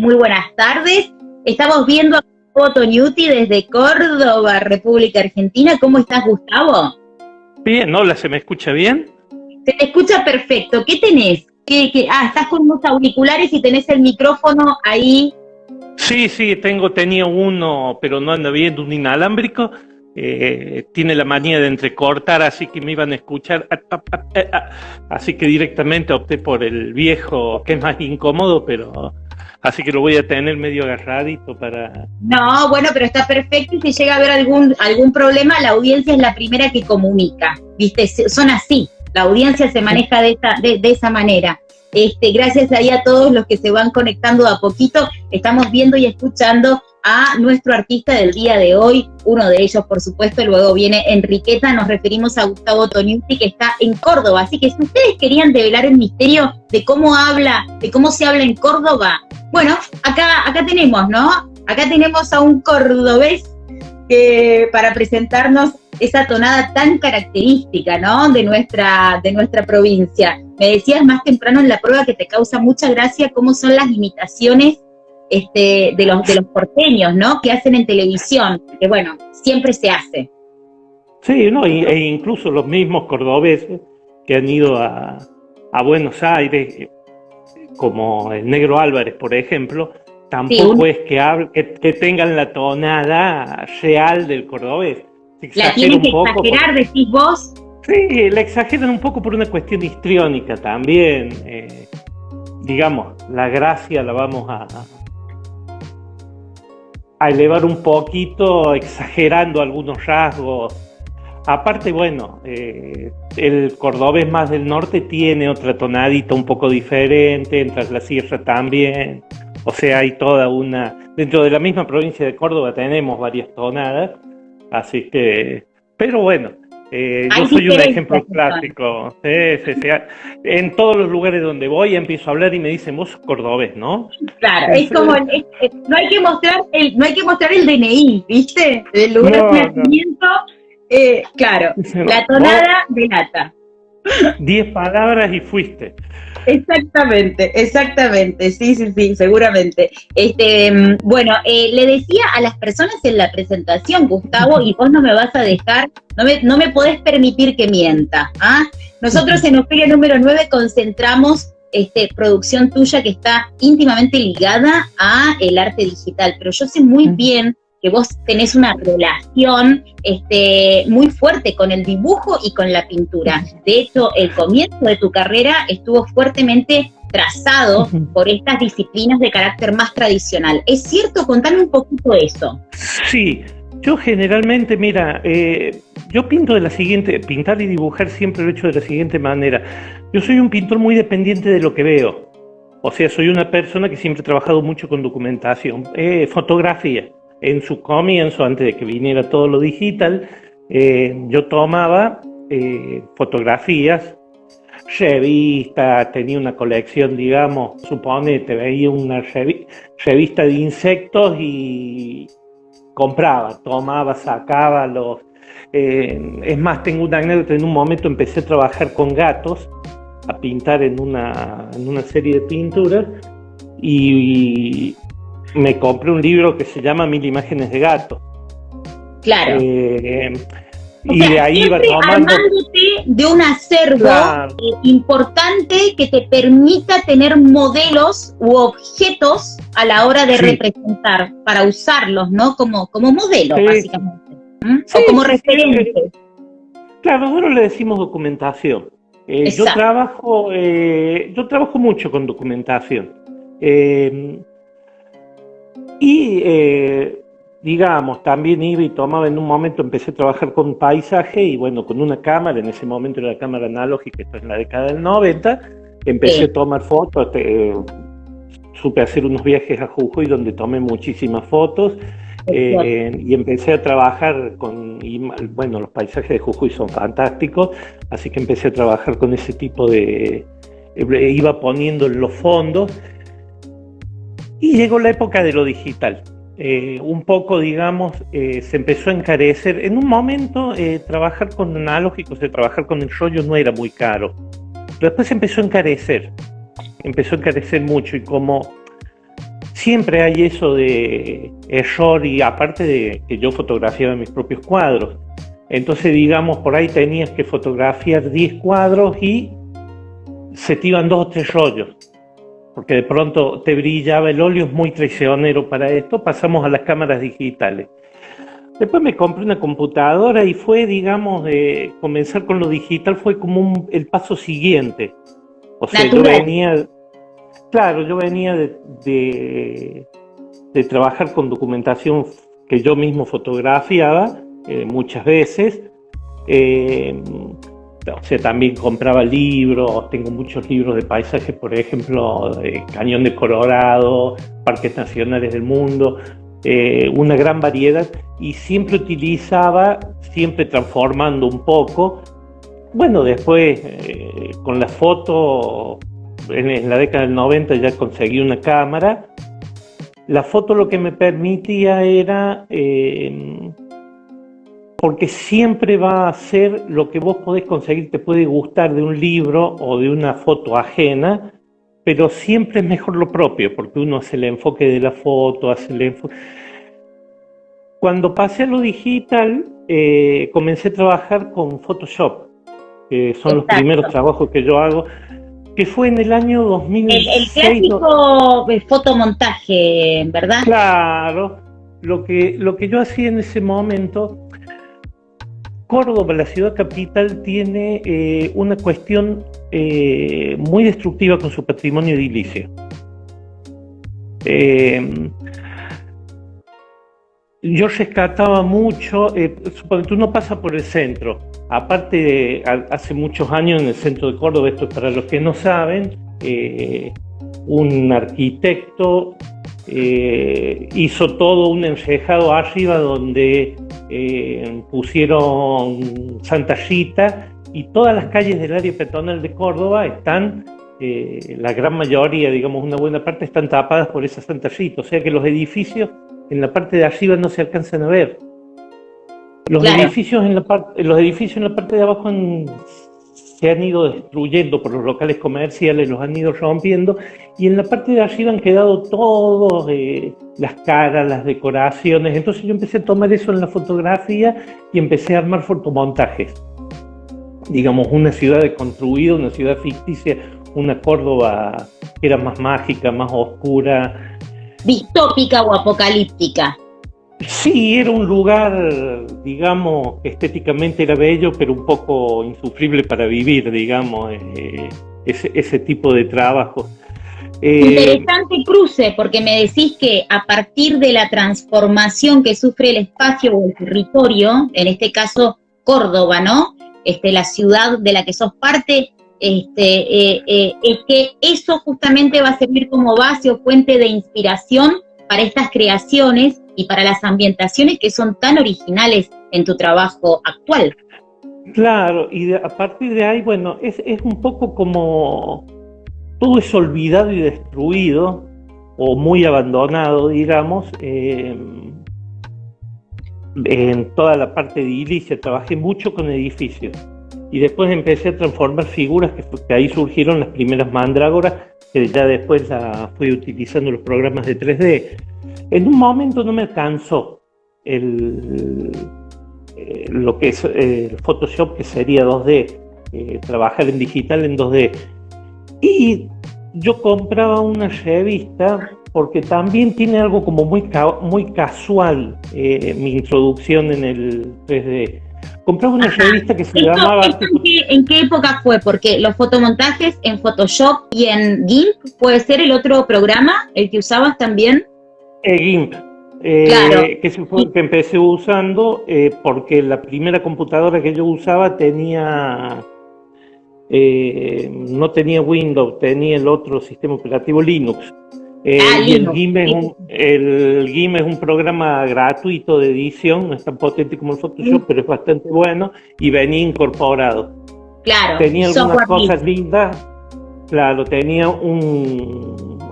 muy buenas tardes. Estamos viendo a Gustavo Toniutti desde Córdoba, República Argentina. ¿Cómo estás, Gustavo? Bien, hola, ¿se me escucha bien? Se te escucha perfecto. ¿Qué tenés? Estás con unos auriculares y tenés el micrófono ahí. Sí, tenía uno, pero no anda bien, un inalámbrico. Tiene la manía de entrecortar, así que me iban a escuchar. Así que directamente opté por el viejo, que es más incómodo, pero así que lo voy a tener medio agarradito para... No, bueno, pero está perfecto, y si llega a haber algún problema, la audiencia es la primera que comunica, ¿viste? Son así, la audiencia se maneja de esa manera. Gracias ahí a todos los que se van conectando de a poquito. Estamos viendo y escuchando a nuestro artista del día de hoy, uno de ellos, por supuesto, luego viene Enriqueta. Nos referimos a Gustavo Toniutti, que está en Córdoba. Así que si ustedes querían develar el misterio de cómo se habla en Córdoba, bueno, acá tenemos, ¿no? Acá tenemos a un cordobés para presentarnos esa tonada tan característica, ¿no? De nuestra provincia. Me decías más temprano en la prueba que te causa mucha gracia cómo son las imitaciones de los porteños, ¿no? Que hacen en televisión, que bueno, siempre se hace. Sí, ¿no? E incluso los mismos cordobeses que han ido a Buenos Aires, como el Negro Álvarez, por ejemplo, tampoco es que tengan la tonada real del cordobés. La tienen que exagerar, decís vos. Sí, la exageran un poco por una cuestión histriónica también. Digamos, la gracia la vamos a elevar un poquito, exagerando algunos rasgos. Aparte, bueno, el cordobés más del norte tiene otra tonadita un poco diferente, en Tras la Sierra también. O sea, hay toda dentro de la misma provincia de Córdoba tenemos varias tonadas, así que, pero bueno, yo soy un ejemplo clásico. Sí. En todos los lugares donde voy empiezo a hablar y me dicen, vos sos cordobés, ¿no? Claro, es como, no hay que mostrar el DNI, ¿viste? El lugar de nacimiento, claro, la tonada delata. 10 palabras y fuiste. Exactamente, sí, seguramente. Bueno, le decía a las personas en la presentación, Gustavo, y vos no me vas a dejar, no me podés permitir que mienta, ¿ah? Nosotros en Ofelia número 9 concentramos producción tuya que está íntimamente ligada a el arte digital, pero yo sé muy bien que vos tenés una relación muy fuerte con el dibujo y con la pintura. De hecho, el comienzo de tu carrera estuvo fuertemente trazado por estas disciplinas de carácter más tradicional. ¿Es cierto? Contame un poquito eso. Sí, yo generalmente, mira, yo pintar y dibujar siempre lo he hecho de la siguiente manera. Yo soy un pintor muy dependiente de lo que veo. O sea, soy una persona que siempre he trabajado mucho con documentación, fotografía. En su comienzo, antes de que viniera todo lo digital, yo tomaba fotografías, revistas, tenía una colección, digamos, suponete, veía una revista de insectos y compraba, tomaba, sacaba los... es más, tengo una anécdota, en un momento empecé a trabajar con gatos, a pintar en una serie de pinturas, y me compré un libro que se llama 1000 imágenes de gato. Claro. Y de ahí iba tomando... armándote de un acervo importante que te permita tener modelos u objetos a la hora de representar, para usarlos, ¿no? Como modelo, básicamente. O como referente. Claro, nosotros le decimos documentación. Yo trabajo mucho con documentación. Digamos, también iba y tomaba, en un momento empecé a trabajar con paisaje y bueno, con una cámara, en ese momento era la cámara analógica, esto es en la década del 90, empecé a tomar fotos, supe hacer unos viajes a Jujuy donde tomé muchísimas fotos, y empecé a trabajar bueno, los paisajes de Jujuy son fantásticos, así que empecé a trabajar con ese tipo iba poniendo los fondos. Y llegó la época de lo digital. Un poco, digamos, se empezó a encarecer. En un momento, trabajar con analógicos, trabajar con el rollo no era muy caro. Pero después empezó a encarecer mucho. Y como siempre hay eso de error, y aparte de que yo fotografiaba mis propios cuadros. Entonces, digamos, por ahí tenías que fotografiar 10 cuadros y se te iban 2 o 3 rollos, porque de pronto te brillaba. El óleo es muy traicionero para esto. Pasamos a las cámaras digitales. Después me compré una computadora y fue, digamos, comenzar con lo digital fue como el paso siguiente. O sea, Natural. yo venía de trabajar con documentación que yo mismo fotografiaba muchas veces. O sea, también compraba libros, tengo muchos libros de paisajes, por ejemplo, de Cañón de Colorado, Parques Nacionales del Mundo, una gran variedad, y siempre utilizaba, siempre transformando un poco. Bueno, después con la foto, en la década del 90 ya conseguí una cámara. La foto lo que me permitía era... porque siempre va a ser lo que vos podés conseguir, te puede gustar de un libro o de una foto ajena, pero siempre es mejor lo propio, porque uno hace el enfoque de la foto, hace el enfoque. Cuando pasé a lo digital, comencé a trabajar con Photoshop, que son los primeros trabajos que yo hago, que fue en el año 2006. El clásico fotomontaje, ¿verdad? Claro, lo que yo hacía en ese momento. Córdoba, la ciudad capital, tiene una cuestión muy destructiva con su patrimonio edilicio. Yo rescataba mucho, suponete, uno pasa por el centro, aparte hace muchos años en el centro de Córdoba, esto es para los que no saben, un arquitecto hizo todo un enrejado arriba donde pusieron Santa Rita, y todas las calles del área peatonal de Córdoba están, la gran mayoría, digamos una buena parte, están tapadas por esa Santa Rita, o sea que los edificios en la parte de arriba no se alcanzan a ver. Los edificios en la parte de abajo se han ido destruyendo por los locales comerciales, los han ido rompiendo, y en la parte de arriba han quedado todos las caras, las decoraciones. Entonces yo empecé a tomar eso en la fotografía y empecé a armar fotomontajes. Digamos, una ciudad deconstruida, una ciudad ficticia, una Córdoba que era más mágica, más oscura. Distópica o apocalíptica. Sí, era un lugar, digamos, que estéticamente era bello, pero un poco insufrible para vivir, digamos, ese tipo de trabajo. Interesante cruce, porque me decís que a partir de la transformación que sufre el espacio o el territorio, en este caso Córdoba, ¿no? La ciudad de la que sos parte, es que eso justamente va a servir como base o fuente de inspiración para estas creaciones y para las ambientaciones que son tan originales en tu trabajo actual. Claro, y a partir de ahí, bueno, es un poco como todo es olvidado y destruido, o muy abandonado, digamos, en toda la parte de edilicia. Trabajé mucho con edificios, y después empecé a transformar figuras, que ahí surgieron las primeras mandrágoras, que ya después la fui utilizando los programas de 3D. En un momento no me alcanzó lo que es el Photoshop, que sería 2D, trabajar en digital en 2D. Y yo compraba una revista, porque también tiene algo como muy casual mi introducción en el 3D. Compraba una revista que se llamaba... ¿En qué época fue? Porque los fotomontajes en Photoshop y en GIMP, ¿puede ser el otro programa, el que usabas también? GIMP, claro. Que empecé usando porque la primera computadora que yo usaba no tenía Windows, tenía el otro sistema operativo Linux. Y el GIMP es un programa gratuito de edición, no es tan potente como el Photoshop, pero es bastante bueno, y venía incorporado. Claro. Tenía algunas cosas lindas, claro, tenía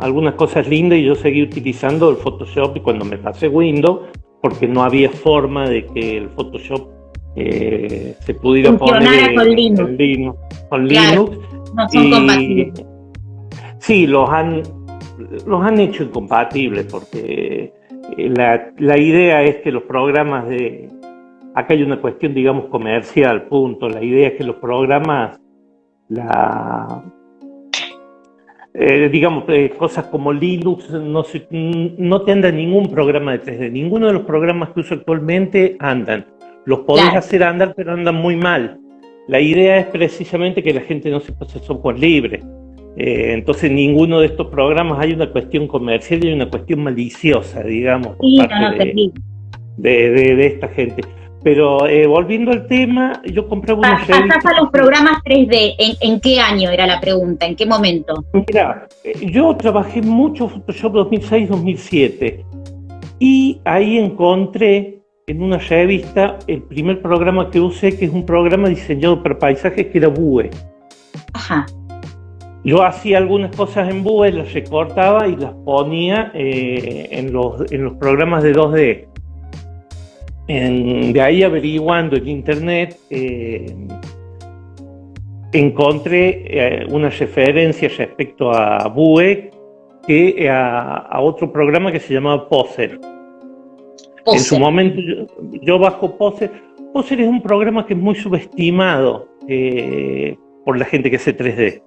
algunas cosas lindas, y yo seguí utilizando el Photoshop, y cuando me pasé Windows, porque no había forma de que el Photoshop se pudiera poner con Linux. Linux. Claro, no son compatibles. Sí, los han hecho incompatibles porque la idea es que los programas de... Acá hay una cuestión, digamos, comercial, punto. La idea es que los programas, cosas como Linux, no te anda ningún programa de 3D. Ninguno de los programas que uso actualmente andan. Los podés hacer andar, pero andan muy mal. La idea es precisamente que la gente no se pase software libre. Entonces, ninguno de estos programas, hay una cuestión comercial y una cuestión maliciosa, digamos, por parte de esta gente. Pero volviendo al tema, yo compraba una revista. ¿Pasás a los programas 3D? ¿En qué año era la pregunta? ¿En qué momento? Mira, yo trabajé mucho Photoshop 2006-2007 y ahí encontré en una revista el primer programa que usé, que es un programa diseñado para paisajes, que era Vue. Ajá. Yo hacía algunas cosas en Vue, las recortaba y las ponía en los programas de 2D. De ahí, averiguando en internet, encontré una referencia respecto a Vue que a otro programa que se llamaba Poser. En su momento yo bajo Poser. Poser es un programa que es muy subestimado por la gente que hace 3D.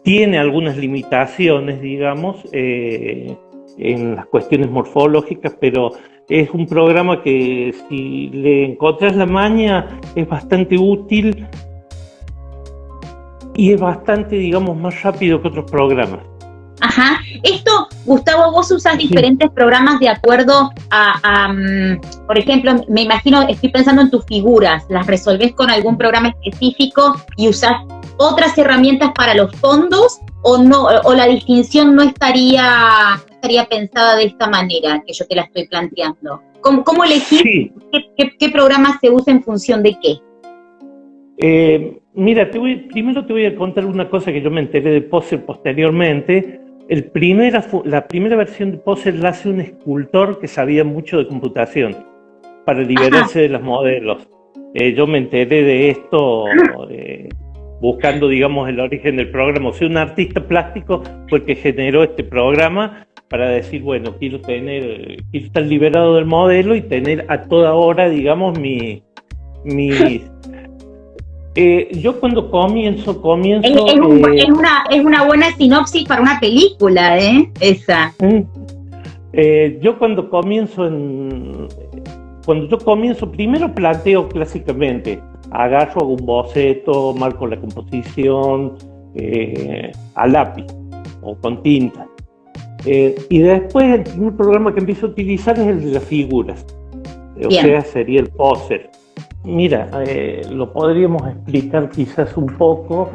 Tiene algunas limitaciones, digamos, en las cuestiones morfológicas, pero es un programa que, si le encontrás la maña, es bastante útil y es bastante, digamos, más rápido que otros programas. Ajá. Esto, Gustavo, vos usás diferentes programas de acuerdo a por ejemplo, me imagino, estoy pensando en tus figuras, ¿las resolvés con algún programa específico y usás otras herramientas para los fondos, o no, o la distinción no estaría pensada de esta manera que yo te la estoy planteando? ¿Cómo elegís qué programa se usa en función de qué? Mira, primero te voy a contar una cosa que yo me enteré de Poser posteriormente. La primera versión de Poser la hace un escultor que sabía mucho de computación para liberarse de los modelos. Yo me enteré de esto buscando, digamos, el origen del programa. O sea, un artista plástico fue el que generó este programa para decir, bueno, quiero estar liberado del modelo y tener a toda hora, digamos, yo cuando comienzo... Es una buena sinopsis para una película, esa. Yo cuando comienzo primero planteo clásicamente, agarro, hago un boceto, marco la composición a lápiz o con tinta. Y después el primer programa que empiezo a utilizar es el de las figuras. O sea, sería el Poser. Mira, lo podríamos explicar quizás un poco.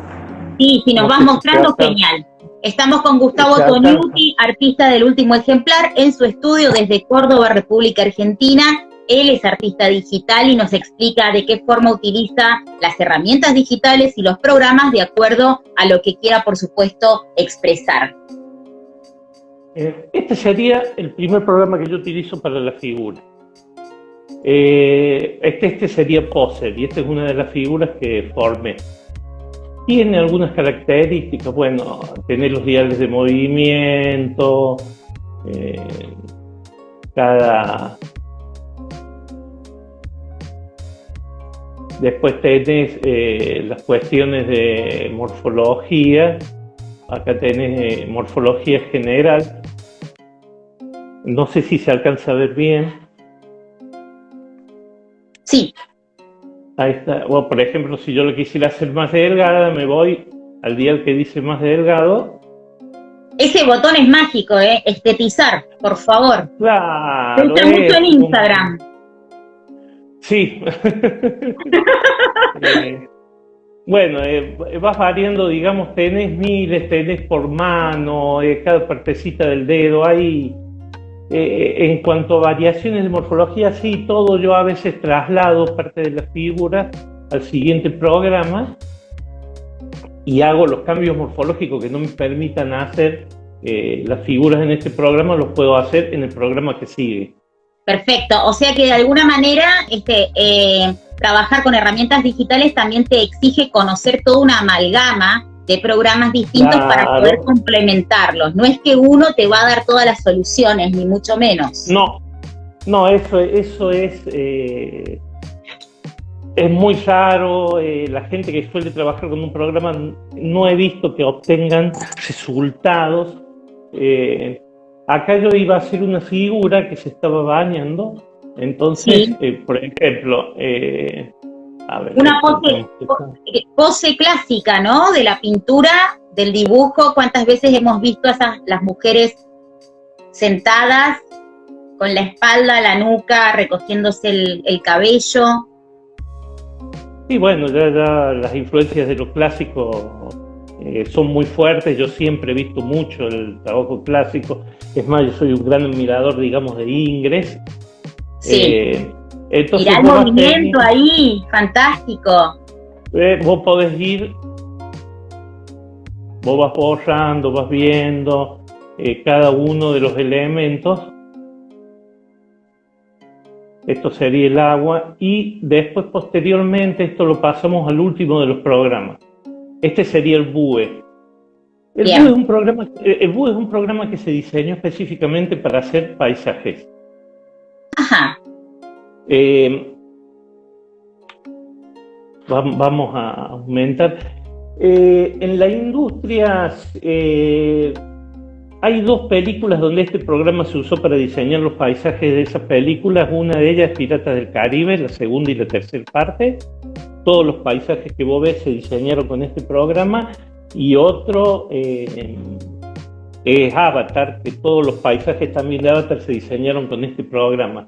Sí, si nos vas mostrando, genial. Estamos con Gustavo Toniuti, artista del último ejemplar, en su estudio desde Córdoba, República Argentina. Él es artista digital y nos explica de qué forma utiliza las herramientas digitales y los programas de acuerdo a lo que quiera, por supuesto, expresar. Este sería el primer programa que yo utilizo para la figura. Este sería Poser, y esta es una de las figuras que formé. Tiene algunas características, bueno, tener los diales de movimiento, después tenés las cuestiones de morfología. Acá tenés morfología general. No sé si se alcanza a ver bien. Sí. Ahí está. Bueno, por ejemplo, si yo lo quisiera hacer más delgada, me voy al dial que dice más delgado. Ese botón es mágico, estetizar, por favor. Claro. Se usa mucho en Instagram. Sí. Bueno, vas variando, digamos, tenés miles, tenés por mano, cada partecita del dedo. Hay, en cuanto a variaciones de morfología, sí, todo. Yo a veces traslado parte de la figura al siguiente programa y hago los cambios morfológicos que no me permitan hacer las figuras en este programa, los puedo hacer en el programa que sigue. Perfecto, o sea que de alguna manera trabajar con herramientas digitales también te exige conocer toda una amalgama de programas distintos para poder complementarlos. No es que uno te va a dar todas las soluciones, ni mucho menos. No, eso es muy raro. La gente que suele trabajar con un programa no he visto que obtengan resultados. Acá yo iba a hacer una figura que se estaba bañando, entonces, sí. Por ejemplo, a ver, una pose clásica, ¿no? De la pintura, del dibujo. ¿Cuántas veces hemos visto a las mujeres sentadas con la espalda, la nuca, recogiéndose el cabello? Sí, bueno, ya las influencias de lo clásico son muy fuertes. Yo siempre he visto mucho el trabajo clásico. Es más, yo soy un gran admirador, digamos, de Ingres. Sí. Entonces, mirá el movimiento ahí, fantástico. Vos podés ir, vos vas borrando, vas viendo cada uno de los elementos. Esto sería el agua, y después, posteriormente, esto lo pasamos al último de los programas. Este sería el BUE. El BUE es un programa que se diseñó específicamente para hacer paisajes. Ajá. Vamos a aumentar. En la industria hay dos películas donde este programa se usó para diseñar los paisajes de esas películas. Una de ellas es Piratas del Caribe, la segunda y la tercera parte. Todos los paisajes que vos ves se diseñaron con este programa. Y otro es Avatar, que todos los paisajes también de Avatar se diseñaron con este programa.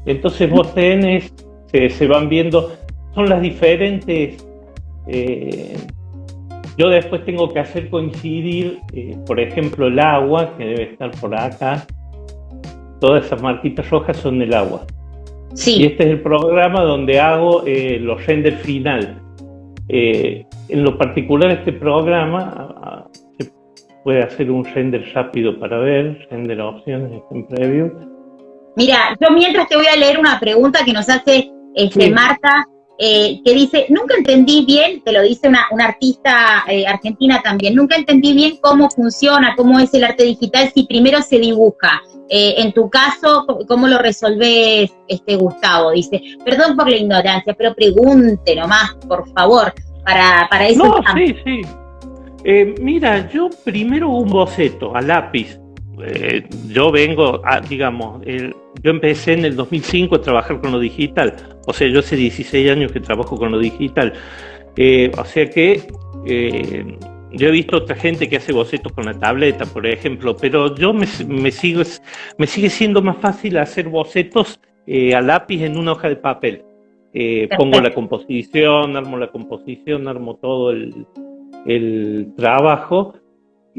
Entonces vos tenés, se van viendo, son las diferentes. Yo después tengo que hacer coincidir, por ejemplo, el agua, que debe estar por acá. Todas esas marquitas rojas son el agua. Sí. Y este es el programa donde hago los renders final. En lo particular, este programa se puede hacer un render rápido para ver, render opciones en preview. Mira, yo mientras te voy a leer una pregunta que nos hace sí. Marta, que dice, nunca entendí bien, te lo dice una artista argentina también, nunca entendí bien cómo funciona, cómo es el arte digital, si primero se dibuja. En tu caso, ¿cómo lo resolvés, Gustavo? Dice, perdón por la ignorancia, pero pregunte nomás, por favor, para eso. No, sí. Mira, yo primero un boceto a lápiz. Yo vengo, yo empecé en el 2005 a trabajar con lo digital, o sea, yo hace 16 años que trabajo con lo digital, o sea que yo he visto otra gente que hace bocetos con la tableta, por ejemplo, pero yo me sigue siendo más fácil hacer bocetos a lápiz en una hoja de papel. Pongo la composición, armo todo el trabajo.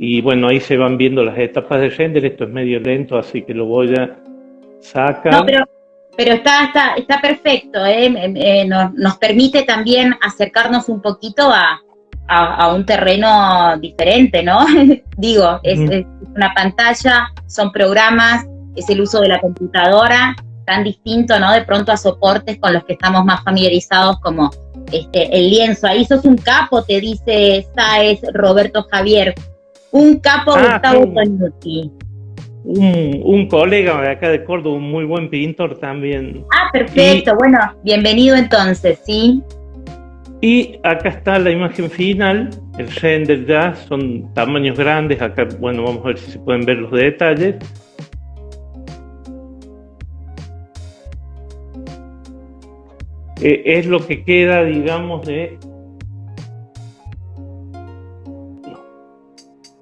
Y bueno, ahí se van viendo las etapas de render. Esto es medio lento, así que lo voy a sacar. No, pero está perfecto, nos permite también acercarnos un poquito a un terreno diferente, ¿no? Digo, es una pantalla, son programas, es el uso de la computadora, tan distinto, ¿no? De pronto a soportes con los que estamos más familiarizados, como el lienzo. Ahí sos un capo, te dice Sáez Roberto Javier. Un capo, Gustavo Tonucci. Un colega de acá de Córdoba, un muy buen pintor también. Perfecto, bueno, bienvenido entonces, ¿sí? Y acá está la imagen final, el render ya, son tamaños grandes. Acá, bueno, vamos a ver si se pueden ver los detalles. Es lo que queda, digamos,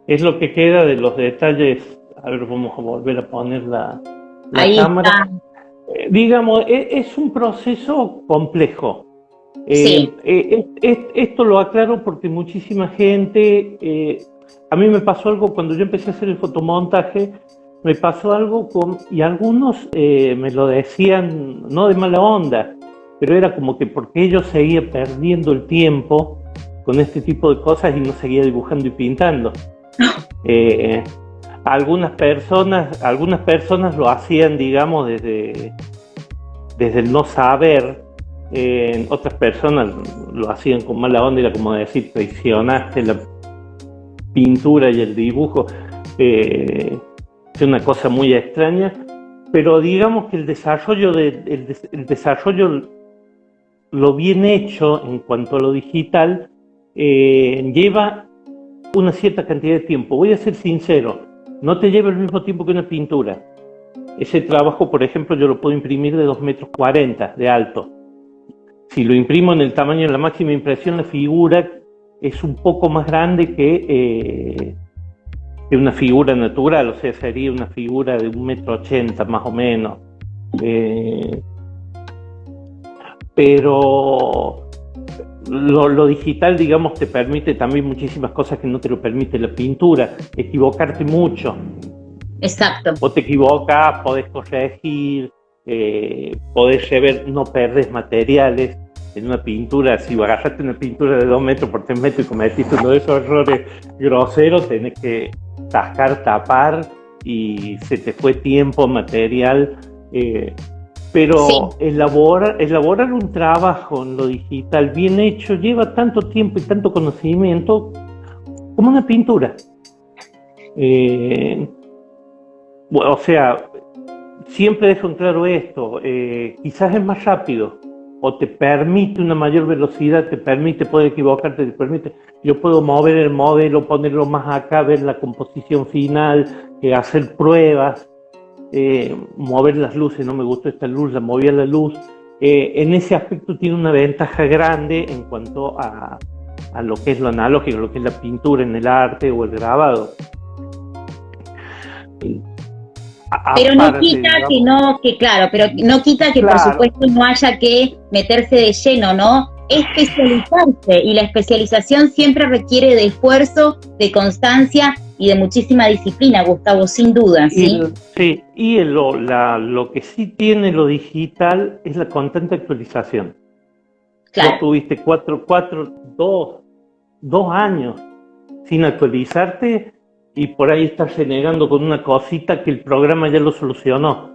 es lo que queda de los detalles. A ver, vamos a volver a poner la cámara. Digamos, es un proceso complejo. Sí. Esto lo aclaro porque muchísima gente... a mí me pasó algo cuando yo empecé a hacer el fotomontaje, me pasó algo y algunos me lo decían, no de mala onda, pero era como que porque yo seguía perdiendo el tiempo con este tipo de cosas y no seguía dibujando y pintando. Algunas personas lo hacían, digamos, desde el no saber. Otras personas lo hacían con mala onda, era como decir, traicionaste pintura y el dibujo es una cosa muy extraña, pero digamos que el desarrollo lo bien hecho en cuanto a lo digital lleva una cierta cantidad de tiempo. Voy a ser sincero, no te lleva el mismo tiempo que una pintura. Ese trabajo, por ejemplo, yo lo puedo imprimir de 2,40 metros de alto. Si lo imprimo en el tamaño de la máxima impresión, la figura es un poco más grande que una figura natural, o sea, sería una figura de 1,80 metros más o menos. Pero lo digital, digamos, te permite también muchísimas cosas que no te lo permite la pintura, equivocarte mucho. Exacto. Vos te equivocas, podés corregir, podés rever, no perdés materiales. En una pintura, si agarraste una pintura de 2 metros por 3 metros y cometiste uno de esos errores groseros, tenés que tascar, tapar y se te fue tiempo, material. Pero sí, elaborar un trabajo en lo digital bien hecho lleva tanto tiempo y tanto conocimiento como una pintura. O sea, siempre dejo en claro esto, quizás es más rápido o te permite una mayor velocidad, te permite poder equivocarte, te permite, yo puedo mover el modelo, ponerlo más acá, ver la composición final, hacer pruebas, mover las luces, no me gustó esta luz, la movía la luz. En ese aspecto tiene una ventaja grande en cuanto a lo que es lo analógico, lo que es la pintura en el arte o el grabado. Pero no quita pero no quita que por supuesto no haya que meterse de lleno, ¿no? Especializarse, y la especialización siempre requiere de esfuerzo, de constancia y de muchísima disciplina, Gustavo, sin duda, ¿sí? Sí, y lo que sí tiene lo digital es la constante actualización. Claro. Vos tuviste 2 años sin actualizarte y por ahí estás renegando con una cosita que el programa ya lo solucionó.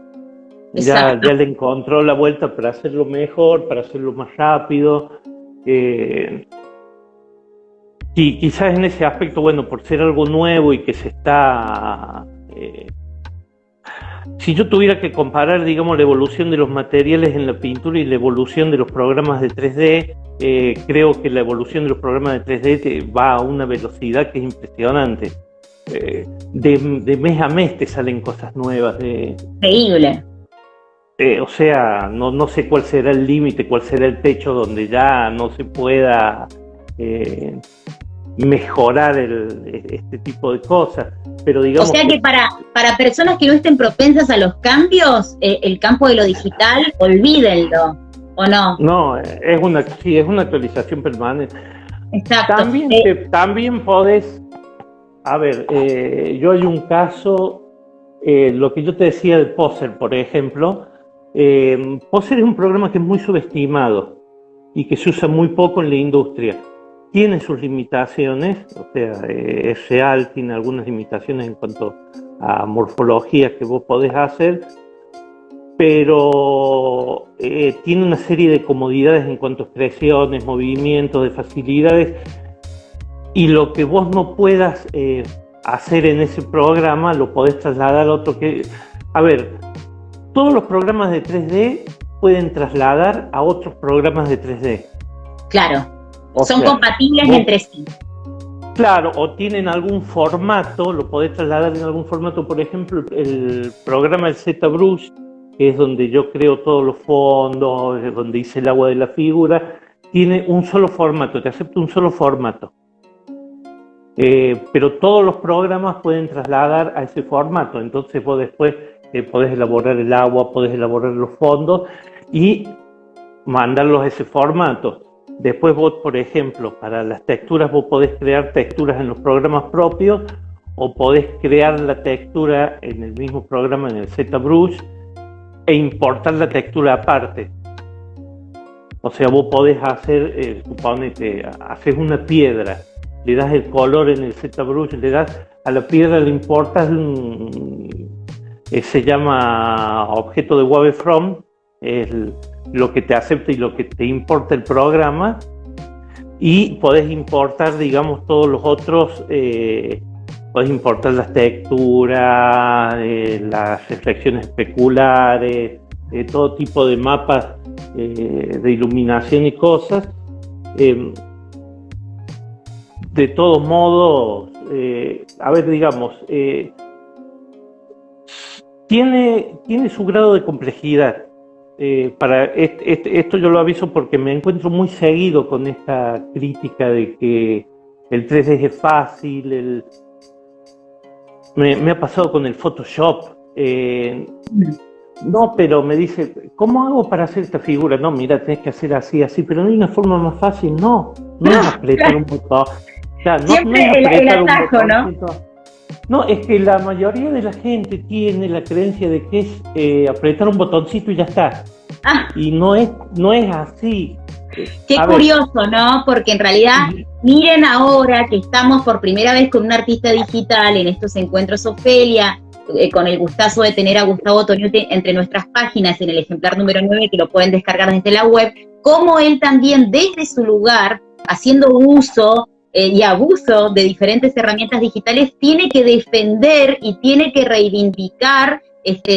Ya le encontró la vuelta para hacerlo mejor, para hacerlo más rápido. Y quizás en ese aspecto, bueno, por ser algo nuevo y que se está... si yo tuviera que comparar, digamos, la evolución de los materiales en la pintura y la evolución de los programas de 3D, creo que la evolución de los programas de 3D va a una velocidad que es impresionante. De mes a mes te salen cosas nuevas. Increíble. O sea, no sé cuál será el límite, cuál será el techo donde ya no se pueda mejorar este tipo de cosas. Pero digamos, o sea que para personas que no estén propensas a los cambios, el campo de lo digital, olvídenlo, ¿o no? No, es una actualización permanente. Exacto. También podés... A ver, yo hay un caso, lo que yo te decía de Poser, por ejemplo. Poser es un programa que es muy subestimado y que se usa muy poco en la industria. Tiene sus limitaciones, o sea, es real, tiene algunas limitaciones en cuanto a morfologías que vos podés hacer, pero tiene una serie de comodidades en cuanto a expresiones, movimientos, de facilidades. Y lo que vos no puedas hacer en ese programa lo podés trasladar a otro que... A ver, todos los programas de 3D pueden trasladar a otros programas de 3D. Claro, son compatibles entre sí. Claro, o tienen algún formato, lo podés trasladar en algún formato. Por ejemplo, el programa del ZBrush, que es donde yo creo todos los fondos, donde hice el agua de la figura, tiene un solo formato, te acepta un solo formato. Pero todos los programas pueden trasladar a ese formato, entonces vos después podés elaborar el agua, podés elaborar los fondos y mandarlos a ese formato. Después vos, por ejemplo, para las texturas vos podés crear texturas en los programas propios o podés crear la textura en el mismo programa, en el ZBrush, e importar la textura aparte. O sea, vos podés hacer, suponete, haces una piedra, le das el color en el ZBrush, le das a la piedra, le importas, se llama objeto de Wavefront, es lo que te acepta y lo que te importa el programa, y podés importar, digamos, todos los otros, podés importar las texturas, las reflexiones especulares, todo tipo de mapas de iluminación y cosas. De todos modos, a ver, digamos, tiene su grado de complejidad. Esto yo lo aviso porque me encuentro muy seguido con esta crítica de que el 3D es fácil. Me ha pasado con el Photoshop. No, pero me dice, ¿cómo hago para hacer esta figura? No, mira, tenés que hacer así, pero no hay una forma más fácil. No es apretar un botón. O sea, siempre no es el atajo, ¿no? No, es que la mayoría de la gente tiene la creencia de que es apretar un botoncito y ya está. Y no es así. Qué curioso, ¿no? Porque en realidad, miren ahora que estamos por primera vez con un artista digital en estos encuentros Ofelia, con el gustazo de tener a Gustavo Toniuti entre nuestras páginas en el ejemplar número 9, que lo pueden descargar desde la web, como él también desde su lugar, haciendo uso y abuso de diferentes herramientas digitales, tiene que defender y tiene que reivindicar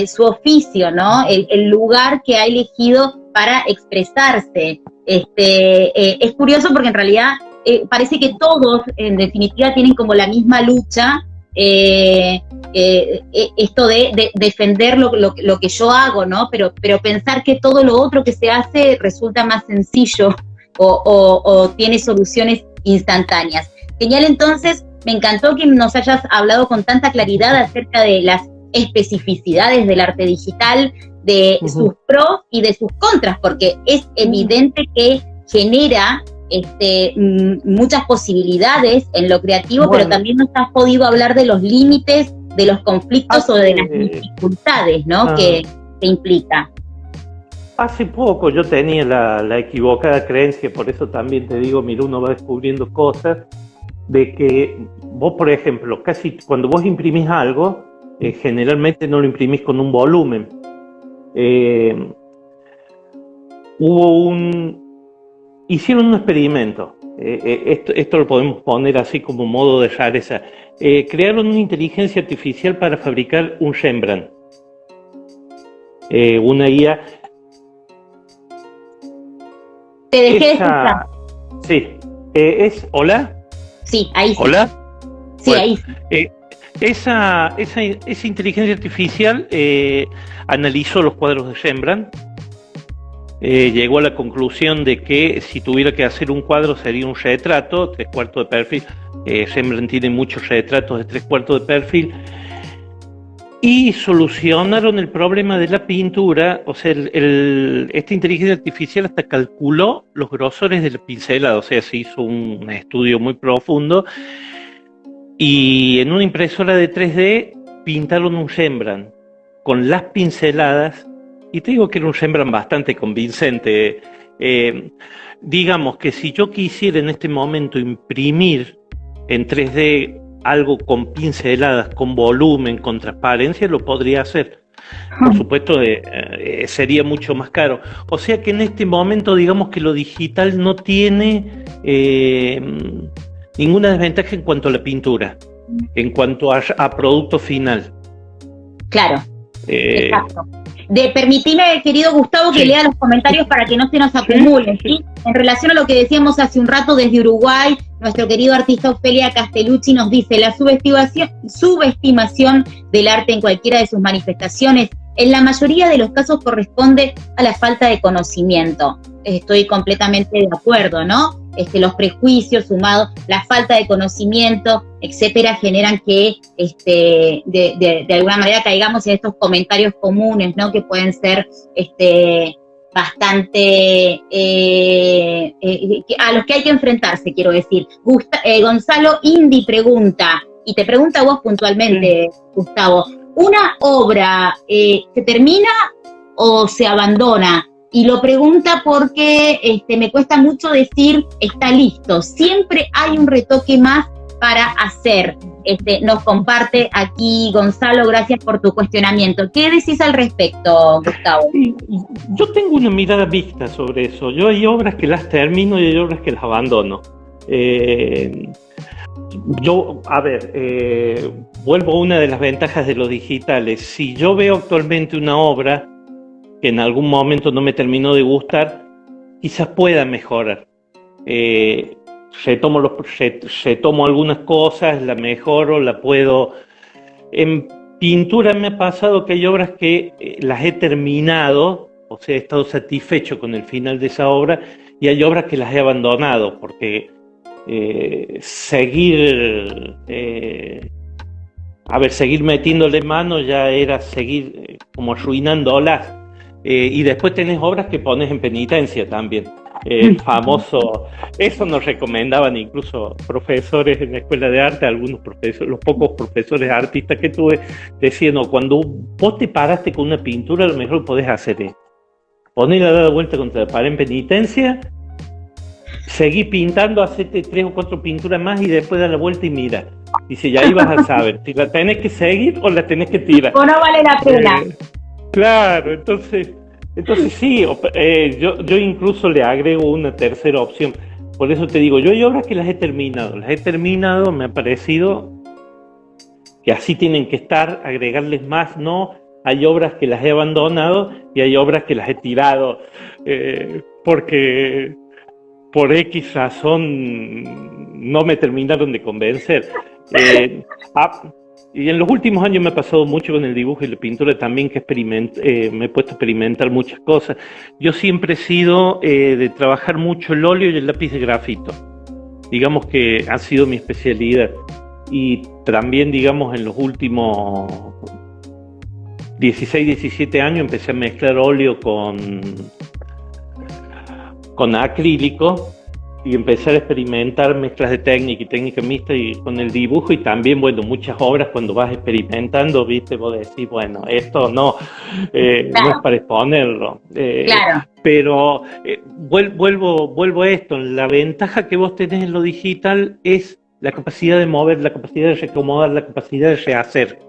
su oficio, ¿no? El lugar que ha elegido para expresarse. Es curioso porque en realidad parece que todos, en definitiva, tienen como la misma lucha, esto de defender lo que yo hago, ¿no? Pero pensar que todo lo otro que se hace resulta más sencillo o tiene soluciones instantáneas. Genial, entonces, me encantó que nos hayas hablado con tanta claridad acerca de las especificidades del arte digital, de sus pros y de sus contras, porque es evidente que genera muchas posibilidades en lo creativo, pero también nos has podido hablar de los límites, de los conflictos o de las dificultades, ¿no? Que implica. Hace poco yo tenía la equivocada creencia, por eso también te digo, mira, uno va descubriendo cosas, de que vos, por ejemplo, casi cuando vos imprimís algo, generalmente no lo imprimís con un volumen. Hicieron un experimento, esto lo podemos poner así como modo de rareza. Crearon una inteligencia artificial para fabricar un Rembrandt, una IA. Te dejé de escuchar. Sí, ¿hola? Sí, ahí sí. ¿Hola? Sí, bueno, ahí sí. Esa inteligencia artificial analizó los cuadros de Rembrandt, llegó a la conclusión de que si tuviera que hacer un cuadro sería un retrato, 3/4 de perfil. Rembrandt tiene muchos retratos de 3/4 de perfil, y solucionaron el problema de la pintura. O sea, esta inteligencia artificial hasta calculó los grosores de la pincelada, o sea, se hizo un estudio muy profundo, y en una impresora de 3D pintaron un Rembrandt con las pinceladas, y te digo que era un Rembrandt bastante convincente. Digamos que si yo quisiera en este momento imprimir en 3D algo con pinceladas, con volumen, con transparencia, lo podría hacer. Por supuesto, sería mucho más caro. O sea que en este momento, digamos que lo digital no tiene ninguna desventaja en cuanto a la pintura, en cuanto a producto final. Claro, exacto. Permitime, querido Gustavo, que lea los comentarios para que no se nos acumulen, ¿sí? En relación a lo que decíamos hace un rato desde Uruguay, nuestro querido artista Ofelia Castellucci nos dice: la subestimación del arte en cualquiera de sus manifestaciones, en la mayoría de los casos corresponde a la falta de conocimiento. Estoy completamente de acuerdo, ¿no? Los prejuicios sumados, la falta de conocimiento, etcétera, generan que de alguna manera caigamos en estos comentarios comunes, ¿no? Que pueden ser bastante a los que hay que enfrentarse, quiero decir. Gonzalo Indy pregunta, y te pregunta a vos puntualmente, Gustavo, ¿una obra se termina o se abandona? Y lo pregunta porque me cuesta mucho decir está listo. Siempre hay un retoque más para hacer. Nos comparte aquí Gonzalo, gracias por tu cuestionamiento. ¿Qué decís al respecto, Gustavo? Yo tengo una mirada mixta sobre eso. Yo hay obras que las termino y hay obras que las abandono. Vuelvo a una de las ventajas de los digitales. Si yo veo actualmente una obra que en algún momento no me terminó de gustar, quizás pueda mejorar. Retomo algunas cosas, la mejoro, la puedo... En pintura me ha pasado que hay obras que las he terminado, o sea, he estado satisfecho con el final de esa obra, y hay obras que las he abandonado, porque seguir metiéndole mano ya era seguir como arruinándolas. Y después tenés obras que pones en penitencia también. El famoso, eso nos recomendaban incluso profesores en la escuela de arte, algunos profesores, los pocos profesores artistas que tuve, decían, no, cuando vos te paraste con una pintura, lo mejor podés hacer es ponerla a dar vuelta contra la pared en penitencia, seguí pintando, hacete 3 o 4 pinturas más y después da la vuelta y mira. Dice, ya ahí vas a saber si la tenés que seguir o la tenés que tirar. O no vale la pena. Claro, entonces sí, yo incluso le agrego una tercera opción. Por eso te digo, yo hay obras que las he terminado, me ha parecido que así tienen que estar, agregarles más, no. Hay obras que las he abandonado y hay obras que las he tirado, porque por X razón no me terminaron de convencer. Y en los últimos años me ha pasado mucho con el dibujo y la pintura también, que me he puesto a experimentar muchas cosas. Yo siempre he sido de trabajar mucho el óleo y el lápiz de grafito. Digamos que ha sido mi especialidad. Y también, digamos, en los últimos 16, 17 años empecé a mezclar óleo con acrílico y empezar a experimentar mezclas de técnica y técnica mixta y con el dibujo. Y también, bueno, muchas obras cuando vas experimentando, viste, vos decís, bueno, esto no es para exponerlo. Claro. Pero vuelvo a esto, la ventaja que vos tenés en lo digital es la capacidad de mover, la capacidad de reacomodar, la capacidad de rehacer.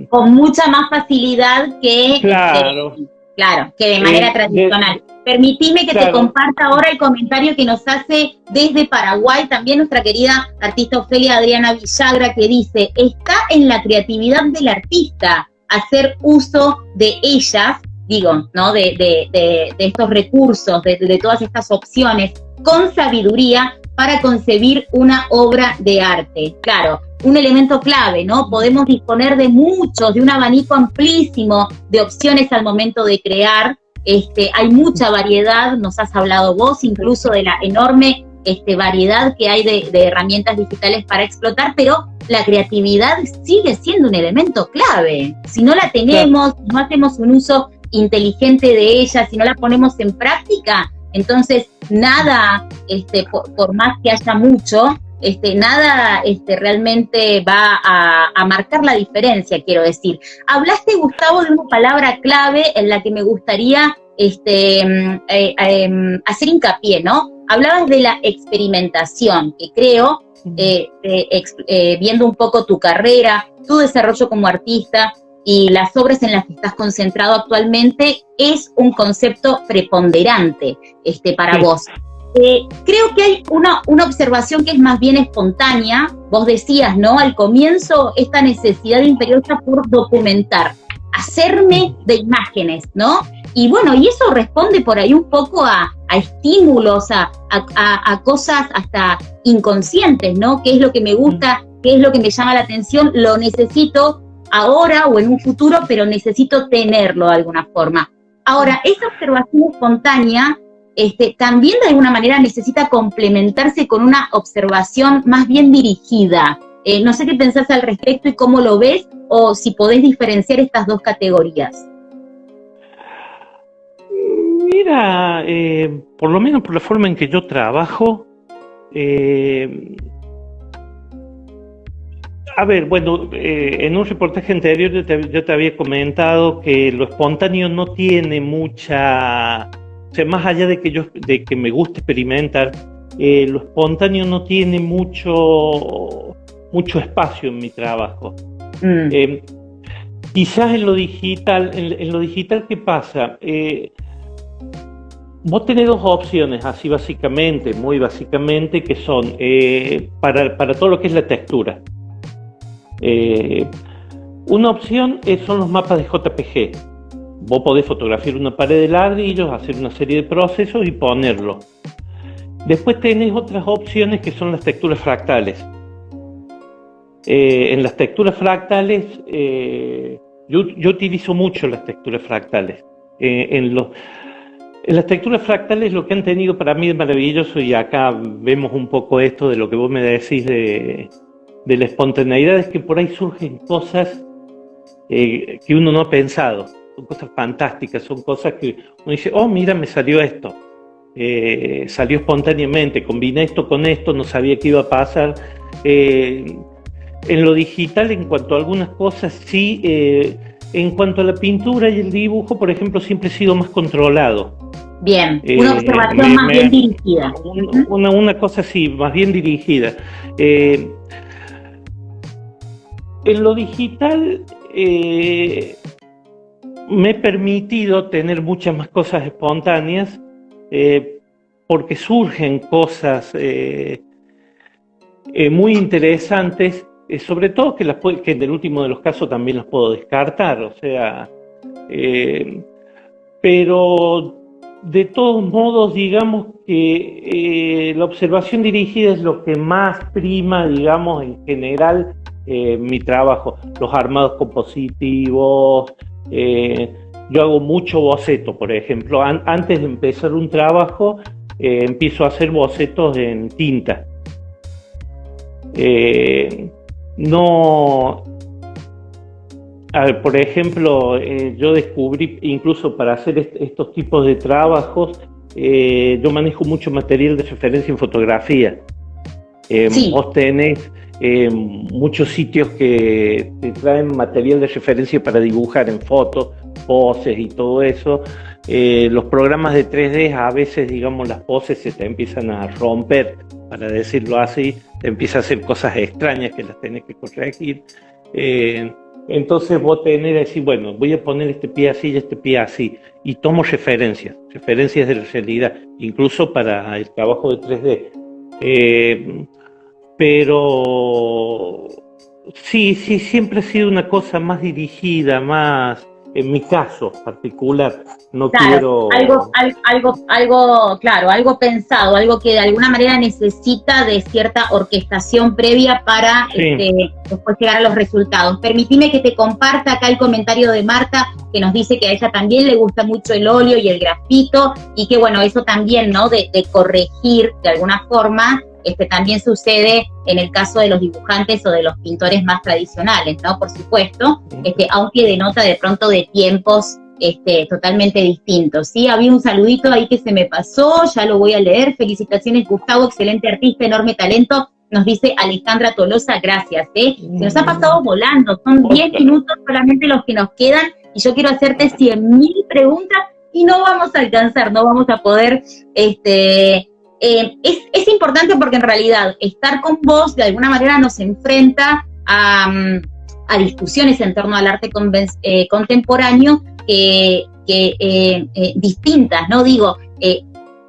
Con mucha más facilidad que... Claro. Claro, que de manera tradicional. Permitime que te comparta ahora el comentario que nos hace desde Paraguay también nuestra querida artista Ofelia Adriana Villagra, que dice, está en la creatividad del artista hacer uso de ellas, digo, ¿no? De estos recursos, de todas estas opciones, con sabiduría para concebir una obra de arte. Claro, un elemento clave, ¿no? Podemos disponer de un abanico amplísimo de opciones al momento de crear. Hay mucha variedad, nos has hablado vos incluso de la enorme variedad que hay de herramientas digitales para explotar, pero la creatividad sigue siendo un elemento clave. Si no la tenemos, no hacemos un uso inteligente de ella, si no la ponemos en práctica, entonces nada, por más que haya mucho, nada realmente va a marcar la diferencia, quiero decir. Hablaste, Gustavo, de una palabra clave en la que me gustaría hacer hincapié, ¿no? Hablabas de la experimentación, que creo, viendo un poco tu carrera, tu desarrollo como artista y las obras en las que estás concentrado actualmente, es un concepto preponderante para vos. Creo que hay una observación que es más bien espontánea. Vos decías, ¿no? Al comienzo, esta necesidad imperiosa por documentar, hacerme de imágenes, ¿no? Y bueno, y eso responde por ahí un poco a estímulos, a cosas hasta inconscientes, ¿no? ¿Qué es lo que me gusta? ¿Qué es lo que me llama la atención? Lo necesito ahora o en un futuro, pero necesito tenerlo de alguna forma. Ahora, esa observación espontánea también de alguna manera necesita complementarse con una observación más bien dirigida. No sé qué pensás al respecto y cómo lo ves, o si podés diferenciar estas dos categorías. Mira, por lo menos por la forma en que yo trabajo, en un reportaje anterior yo te había comentado que lo espontáneo no tiene mucha... O sea, más allá de que me guste experimentar, lo espontáneo no tiene mucho espacio en mi trabajo. Quizás en lo digital, ¿qué pasa? vos tenés dos opciones, así básicamente, muy básicamente, que son para todo lo que es la textura. Una opción son los mapas de JPG. Vos podés fotografiar una pared de ladrillos, hacer una serie de procesos y ponerlo. Después tenés otras opciones que son las texturas fractales. En las texturas fractales, yo utilizo mucho las texturas fractales. En las texturas fractales lo que han tenido para mí es maravilloso, y acá vemos un poco esto de lo que vos me decís de la espontaneidad, es que por ahí surgen cosas que uno no ha pensado. Son cosas fantásticas, son cosas que uno dice, oh, mira, me salió esto. Salió espontáneamente, combiné esto con esto, no sabía qué iba a pasar. En lo digital, en cuanto a algunas cosas, sí. En cuanto a la pintura y el dibujo, por ejemplo, siempre he sido más controlado. Bien, una observación más bien dirigida. Una cosa así, más bien dirigida. En lo digital me he permitido tener muchas más cosas espontáneas, porque surgen cosas muy interesantes, sobre todo que en el último de los casos también las puedo descartar, o sea, pero de todos modos, digamos que la observación dirigida es lo que más prima, digamos, en general, mi trabajo. Los armados compositivos, yo hago mucho boceto, por ejemplo. Antes de empezar un trabajo, empiezo a hacer bocetos en tinta. No, a ver, por ejemplo, yo descubrí, incluso para hacer estos tipos de trabajos, yo manejo mucho material de referencia en fotografía. Sí. Vos tenés muchos sitios que te traen material de referencia para dibujar en fotos, poses y todo eso. Los programas de 3D, a veces, digamos, las poses se te empiezan a romper, para decirlo así, te empiezan a hacer cosas extrañas que las tenés que corregir. Entonces vos tenés que decir, bueno, voy a poner este pie así y este pie así, y tomo referencias de la realidad, incluso para el trabajo de 3D. Pero sí, siempre ha sido una cosa más dirigida, más, en mi caso particular, no claro, quiero... algo pensado, algo que de alguna manera necesita de cierta orquestación previa para sí. Después llegar a los resultados. Permitime que te comparta acá el comentario de Marta, que nos dice que a ella también le gusta mucho el óleo y el grafito, y que bueno, eso también, ¿no? De corregir de alguna forma, también sucede en el caso de los dibujantes o de los pintores más tradicionales, ¿no? Por supuesto, aunque denota de pronto de tiempos totalmente distintos, ¿sí? Había un saludito ahí que se me pasó, ya lo voy a leer. Felicitaciones, Gustavo, excelente artista, enorme talento, nos dice Alejandra Tolosa, gracias, Se nos ha pasado volando, son 10 minutos solamente los que nos quedan, y yo quiero hacerte 100.000 preguntas, y no vamos a alcanzar, no vamos a poder, es importante porque en realidad estar con vos de alguna manera nos enfrenta a discusiones en torno al arte contemporáneo distintas, ¿no? Digo,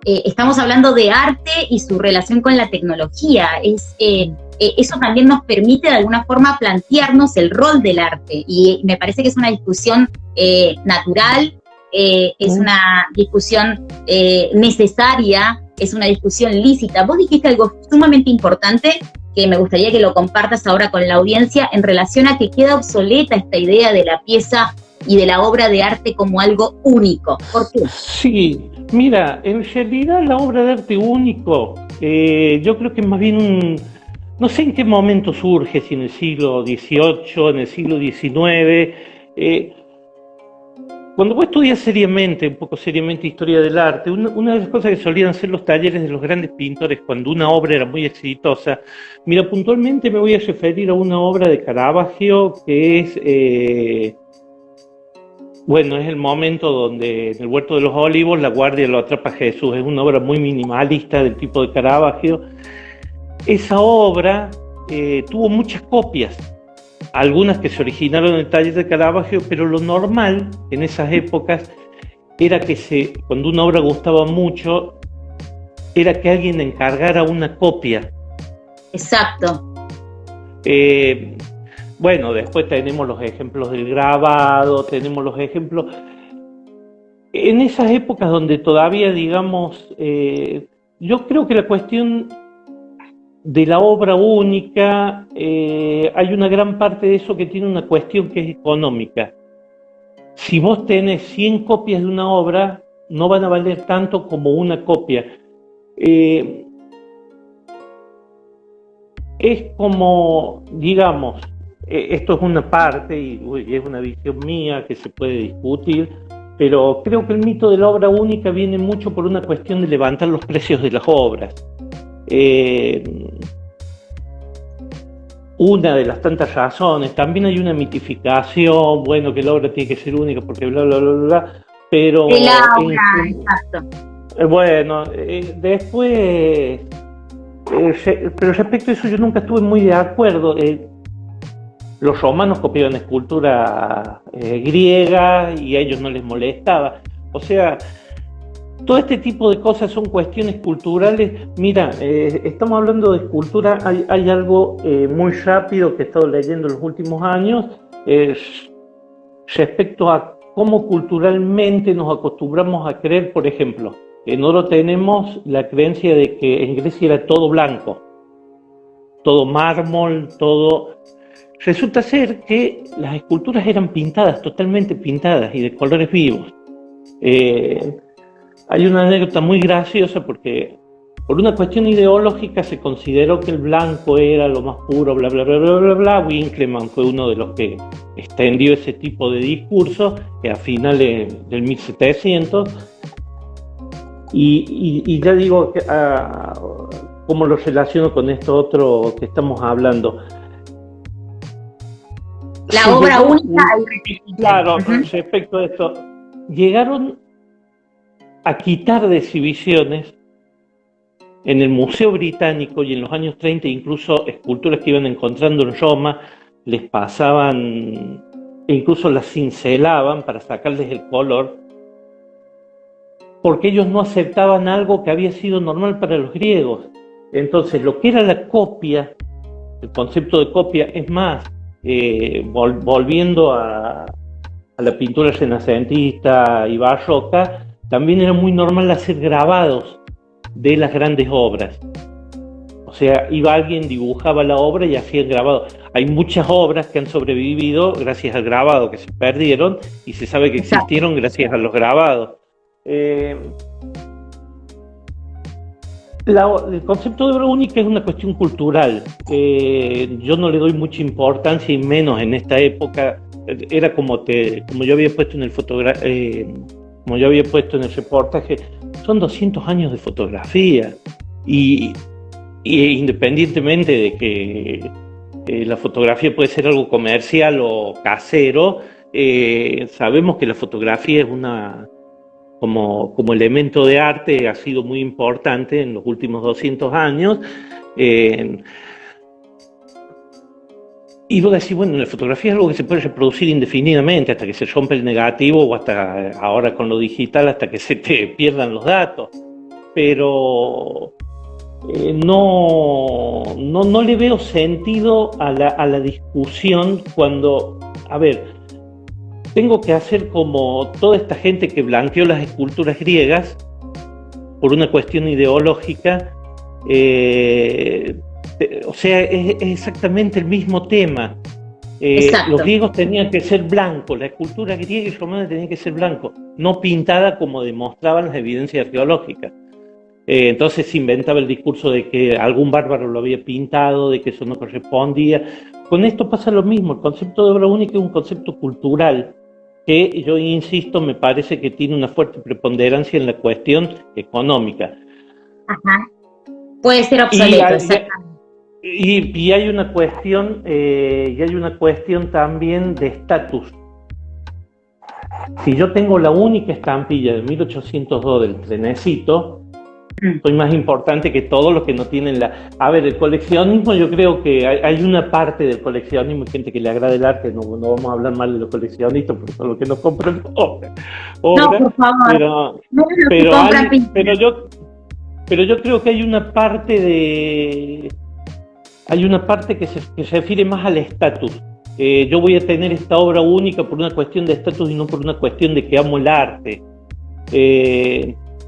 estamos hablando de arte y su relación con la tecnología. Eso también nos permite de alguna forma plantearnos el rol del arte, y me parece que es una discusión natural, es una discusión necesaria, es una discusión lícita. Vos dijiste algo sumamente importante que me gustaría que lo compartas ahora con la audiencia en relación a que queda obsoleta esta idea de la pieza y de la obra de arte como algo único. ¿Por qué? Sí, mira, en realidad la obra de arte único, yo creo que más bien no sé en qué momento surge, si en el siglo XVIII, en el siglo XIX. Cuando vos estudias seriamente, un poco seriamente historia del arte, una de las cosas que solían hacer los talleres de los grandes pintores cuando una obra era muy exitosa, mira, puntualmente me voy a referir a una obra de Caravaggio que es, bueno, es el momento donde en el Huerto de los Olivos la guardia lo atrapa a Jesús. Es una obra muy minimalista del tipo de Caravaggio. Esa obra tuvo muchas copias, algunas que se originaron en el taller de Caravaggio, pero lo normal en esas épocas era cuando una obra gustaba mucho, era que alguien encargara una copia. Exacto. Bueno, después tenemos los ejemplos del grabado, tenemos los ejemplos. En esas épocas donde todavía, digamos, yo creo que la cuestión de la obra única, hay una gran parte de eso que tiene una cuestión que es económica. Si vos tenés 100 copias de una obra, no van a valer tanto como una copia. Es como, digamos, esto es una parte y es una visión mía que se puede discutir, pero creo que el mito de la obra única viene mucho por una cuestión de levantar los precios de las obras. Una de las tantas razones, también hay una mitificación, bueno, que la obra tiene que ser única porque bla, bla, bla, bla, pero... El aura, exacto. Bueno, después... pero respecto a eso yo nunca estuve muy de acuerdo. Los romanos copiaban escultura griega y a ellos no les molestaba. O sea, todo este tipo de cosas son cuestiones culturales. Mira, estamos hablando de escultura, hay algo muy rápido que he estado leyendo en los últimos años respecto a cómo culturalmente nos acostumbramos a creer, por ejemplo, en oro tenemos la creencia de que en Grecia era todo blanco, todo mármol, todo... Resulta ser que las esculturas eran pintadas, totalmente pintadas y de colores vivos. Hay una anécdota muy graciosa porque por una cuestión ideológica se consideró que el blanco era lo más puro, bla, bla, bla, bla, bla, bla. Winckelmann fue uno de los que extendió ese tipo de discurso a finales del 1700. Y ya digo, ¿cómo lo relaciono con esto otro que estamos hablando? La obra única y repetible. Claro, respecto a esto, llegaron a quitar de exhibiciones en el Museo Británico y en los años 30, incluso esculturas que iban encontrando en Roma, les pasaban, e incluso las cincelaban para sacarles el color, porque ellos no aceptaban algo que había sido normal para los griegos. Entonces, lo que era la copia, el concepto de copia, es más, volviendo a la pintura renacentista y barroca, también era muy normal hacer grabados de las grandes obras. O sea, iba alguien, dibujaba la obra y hacía el grabado. Hay muchas obras que han sobrevivido gracias al grabado, que se perdieron y se sabe que existieron gracias a los grabados. El concepto de obra única es una cuestión cultural. Yo no le doy mucha importancia y menos en esta época. Era como yo había puesto en el como yo había puesto en el reportaje, son 200 años de fotografía y independientemente de que la fotografía puede ser algo comercial o casero, sabemos que la fotografía es como elemento de arte ha sido muy importante en los últimos 200 años. Y vos decís, bueno, la fotografía es algo que se puede reproducir indefinidamente hasta que se rompe el negativo o hasta ahora con lo digital hasta que se te pierdan los datos. Pero no le veo sentido a la discusión cuando, a ver, tengo que hacer como toda esta gente que blanqueó las esculturas griegas por una cuestión ideológica. O sea, es exactamente el mismo tema. Los griegos tenían que ser blancos, la escultura griega y romana tenía que ser blanco, no pintada como demostraban las evidencias arqueológicas. Entonces se inventaba el discurso de que algún bárbaro lo había pintado, de que eso no correspondía. Con esto pasa lo mismo, el concepto de obra única es un concepto cultural que yo insisto, me parece que tiene una fuerte preponderancia en la cuestión económica. Ajá. Puede ser obsoleto, exactamente. Y hay una cuestión, también de estatus. Si yo tengo la única estampilla de 1802 del trenecito, Soy más importante que todos los que no tienen la... A ver, el coleccionismo, yo creo que hay una parte del coleccionismo, hay gente que le agrada el arte, no vamos a hablar mal de los coleccionistas, porque son los que no compran obras, No, por favor. pero yo creo que hay una parte que se refiere más al estatus. Yo voy a tener esta obra única por una cuestión de estatus y no por una cuestión de que amo el arte.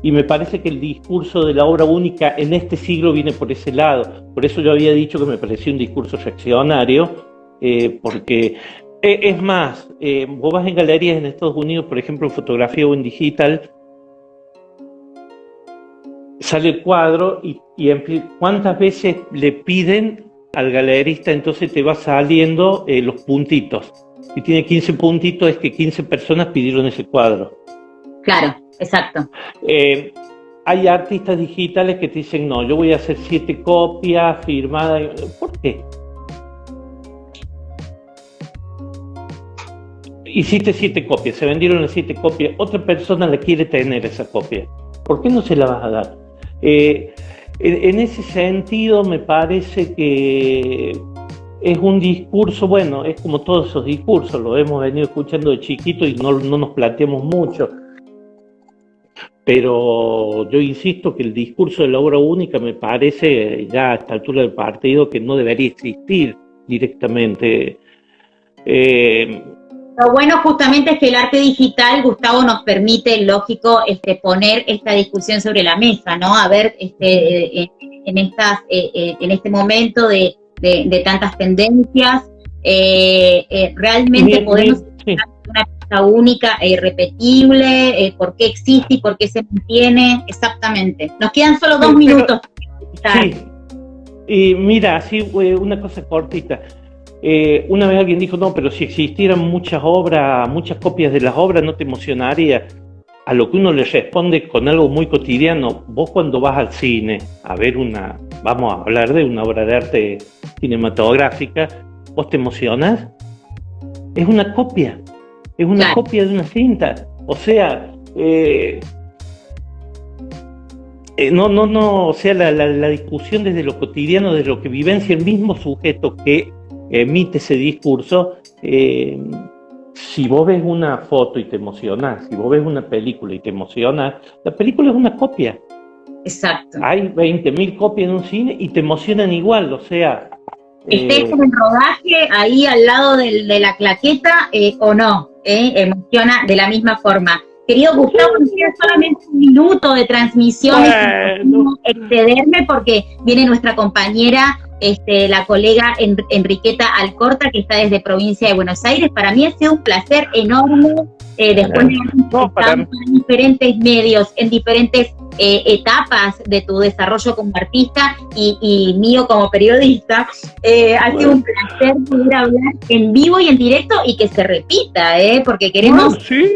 Y me parece que el discurso de la obra única en este siglo viene por ese lado. Por eso yo había dicho que me parecía un discurso reaccionario, porque es más, vos vas en galerías en Estados Unidos, por ejemplo, en fotografía o en digital, sale el cuadro y ¿cuántas veces le piden al galerista? Entonces te va saliendo los puntitos. Si tiene 15 puntitos, es que 15 personas pidieron ese cuadro. Claro, exacto. Hay artistas digitales que te dicen, no, yo voy a hacer 7 copias firmadas. ¿Por qué? Hiciste 7 copias, se vendieron las 7 copias, otra persona la quiere tener esa copia. ¿Por qué no se la vas a dar? En ese sentido me parece que es un discurso, bueno, es como todos esos discursos, lo hemos venido escuchando de chiquito y no nos planteamos mucho. Pero yo insisto que el discurso de la obra única me parece ya a esta altura del partido que no debería existir directamente. Lo bueno justamente es que el arte digital, Gustavo, nos permite, lógico, poner esta discusión sobre la mesa, ¿no? A ver, en este momento de tantas tendencias, realmente podemos una pieza única e irrepetible, por qué existe y por qué se mantiene, exactamente. Nos quedan solo 2 minutos. Sí, y mira, así una cosa cortita. Una vez alguien dijo, no, pero si existieran muchas obras, muchas copias de las obras, ¿no te emocionaría? A lo que uno le responde con algo muy cotidiano. Vos cuando vas al cine a ver vamos a hablar de una obra de arte cinematográfica, ¿vos te emocionas? Es una copia. Es una copia de una cinta. O sea, o sea, la discusión desde lo cotidiano, desde lo que vivencia el mismo sujeto que emite ese discurso. Si vos ves una foto y te emocionas, si vos ves una película y te emocionas, la película es una copia. Exacto. Hay 20.000 copias en un cine y te emocionan igual, o sea... Estés en el rodaje, ahí al lado de la claqueta, o no, emociona de la misma forma. Querido Gustavo, me queda solamente 1 minuto de transmisión, no excederme porque viene nuestra compañera, la colega Enriqueta Alcorta, que está desde provincia de Buenos Aires. Para mí ha sido un placer enorme, después de haber en diferentes medios, en diferentes etapas de tu desarrollo como artista y mío como periodista. Ha sido un placer poder hablar en vivo y en directo y que se repita, porque queremos... sí.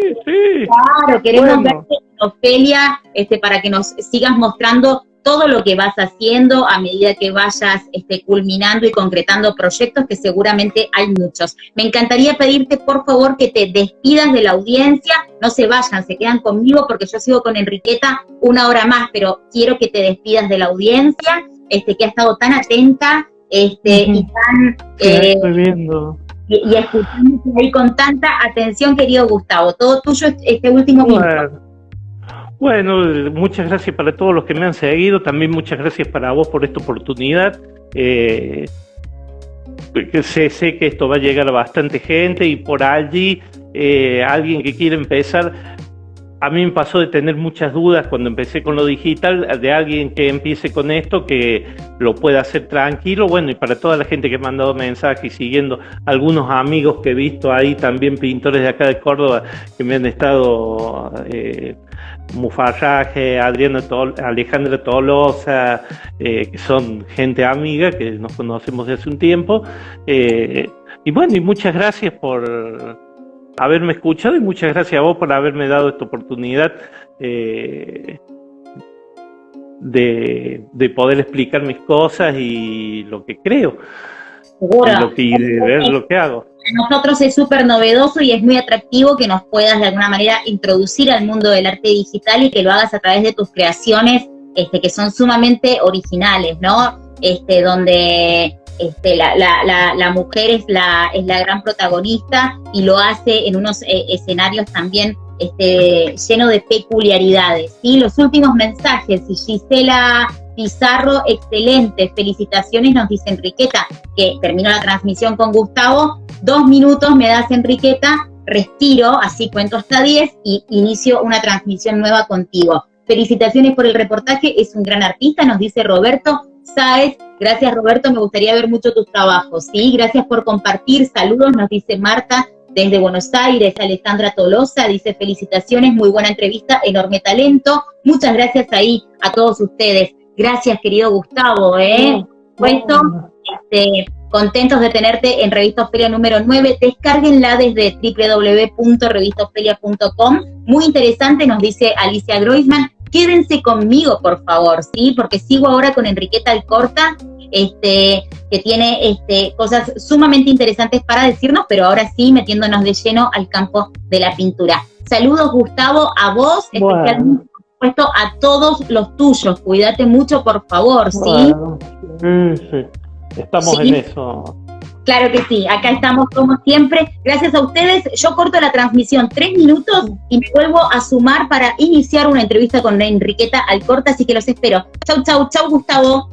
Claro, queremos verte, Ofelia, para que nos sigas mostrando todo lo que vas haciendo a medida que vayas culminando y concretando proyectos, que seguramente hay muchos. Me encantaría pedirte, por favor, que te despidas de la audiencia. No se vayan, se quedan conmigo porque yo sigo con Enriqueta 1 hora más, pero quiero que te despidas de la audiencia, que ha estado tan atenta y tan... estoy viendo. Y escuchándote ahí con tanta atención, querido Gustavo. Todo tuyo este último minuto. Bueno, muchas gracias para todos los que me han seguido, también muchas gracias para vos por esta oportunidad. Sé que esto va a llegar a bastante gente y por allí alguien que quiere empezar. A mí me pasó de tener muchas dudas cuando empecé con lo digital, de alguien que empiece con esto, que lo pueda hacer tranquilo. Bueno, y para toda la gente que me ha mandado mensajes y siguiendo algunos amigos que he visto ahí, también pintores de acá de Córdoba, que me han estado... Mufarraje, Alejandra Tolosa, que son gente amiga, que nos conocemos de hace un tiempo. Y bueno, y muchas gracias por haberme escuchado y muchas gracias a vos por haberme dado esta oportunidad de poder explicar mis cosas y lo que creo, y de ver lo que hago. Para nosotros es súper novedoso y es muy atractivo que nos puedas de alguna manera introducir al mundo del arte digital y que lo hagas a través de tus creaciones que son sumamente originales, ¿no? Donde la mujer es la gran protagonista y lo hace en unos escenarios también lleno de peculiaridades, ¿sí? Los últimos mensajes, y Gisela Pizarro, excelente, felicitaciones, nos dice Enriqueta, que terminó la transmisión con Gustavo. 2 minutos me das, Enriqueta, respiro, así cuento hasta 10 y inicio una transmisión nueva contigo. Felicitaciones por el reportaje, es un gran artista, nos dice Roberto Sáez. Gracias, Roberto, me gustaría ver mucho tus trabajos, ¿sí? Gracias por compartir, saludos, nos dice Marta desde Buenos Aires. Alessandra Tolosa dice felicitaciones, muy buena entrevista, enorme talento. Muchas gracias ahí a todos ustedes. Gracias, querido Gustavo, contentos de tenerte en Revista Ofelia número 9. Descárguenla desde www.revistaofelia.com. Muy interesante, nos dice Alicia Groisman. Quédense conmigo, por favor, ¿sí? Porque sigo ahora con Enriqueta Alcorta, que tiene cosas sumamente interesantes para decirnos, pero ahora sí, metiéndonos de lleno al campo de la pintura. Saludos, Gustavo, a vos, especialmente, por supuesto, a todos los tuyos. Cuídate mucho, por favor, ¿sí? Sí. Estamos en eso. Claro que sí, acá estamos como siempre. Gracias a ustedes, yo corto la transmisión 3 minutos y me vuelvo a sumar para iniciar una entrevista con Enriqueta Alcorta, así que los espero. Chau, Gustavo.